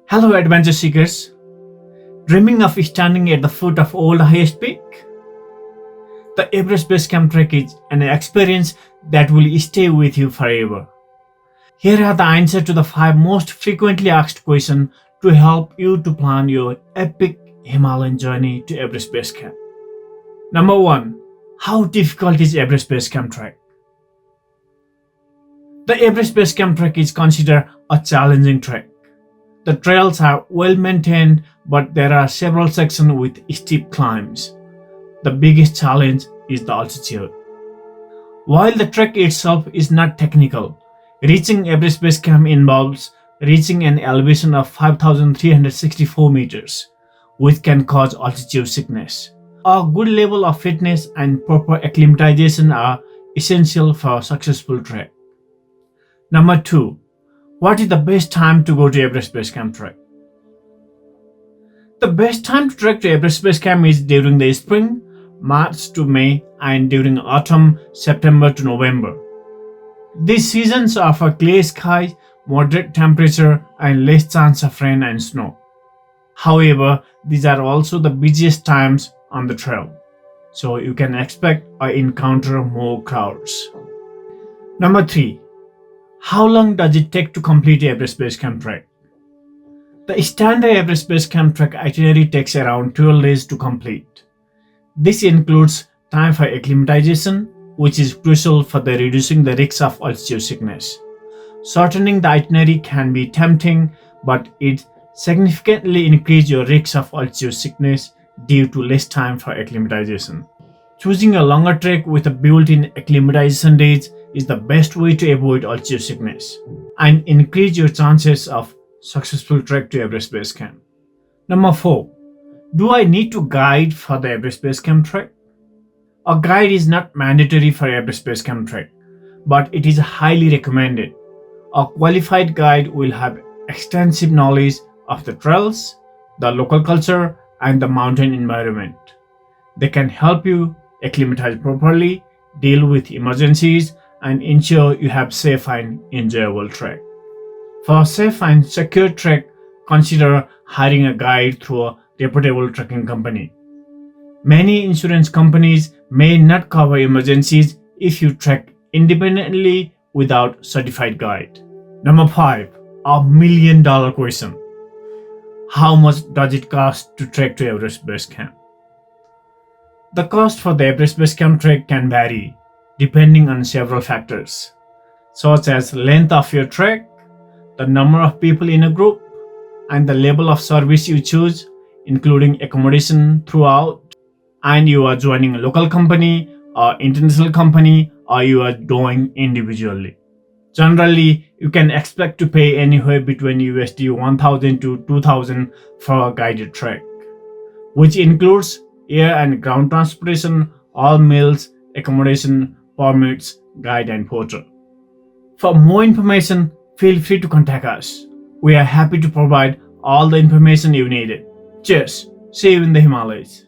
Hello, adventure seekers. Dreaming of standing at the foot of all the highest peak? The Everest Base Camp Trek is an experience that will stay with you forever. Here are the answers to the 5 most frequently asked questions to help you to plan your epic Himalayan journey to Everest Base Camp. Number 1. How difficult is Everest Base Camp Trek? The Everest Base Camp Trek is considered a challenging trek. The trails are well maintained, but there are several sections with steep climbs. The biggest challenge is the altitude. While the trek itself is not technical, reaching Everest Base Camp involves reaching an elevation of 5,364 meters, which can cause altitude sickness. A good level of fitness and proper acclimatization are essential for a successful trek. Number 2. What is the best time to go to Everest Base Camp Trek? The best time to trek to Everest Base Camp is during the spring, March to May, and during autumn, September to November. These seasons offer clear skies, moderate temperature, and less chance of rain and snow. However, these are also the busiest times on the trail, so you can expect or encounter more crowds. Number 3. How long does it take to complete Everest Base Camp Trek? The standard Everest Base Camp Trek itinerary takes around 12 days to complete. This includes time for acclimatization, which is crucial for reducing the risk of altitude sickness. Shortening the itinerary can be tempting, but it significantly increases your risk of altitude sickness due to less time for acclimatization. Choosing a longer trek with a built-in acclimatization days is the best way to avoid altitude sickness and increase your chances of successful trek to Everest Base Camp. Number 4. Do I need to guide for the Everest Base Camp Trek? A guide is not mandatory for Everest Base Camp Trek, but it is highly recommended. A qualified guide will have extensive knowledge of the trails, the local culture, and the mountain environment. They can help you acclimatize properly, deal with emergencies, and ensure you have safe and enjoyable trek. For a safe and secure trek, consider hiring a guide through a reputable trekking company. Many insurance companies may not cover emergencies if you trek independently without certified guide. Number 5. $1 million question. How much does it cost to trek to Everest Base Camp? The cost for the Everest Base Camp Trek can vary depending on several factors, such as length of your trek, the number of people in a group, and the level of service you choose, including accommodation throughout, and you are joining a local company or international company, or you are going individually. Generally, you can expect to pay anywhere between USD 1,000 to 2,000 for a guided trek, which includes air and ground transportation, all meals, accommodation, permits, guide, and porter. For more information, feel free to contact us. We are happy to provide all the information you needed. Cheers! See you in the Himalayas.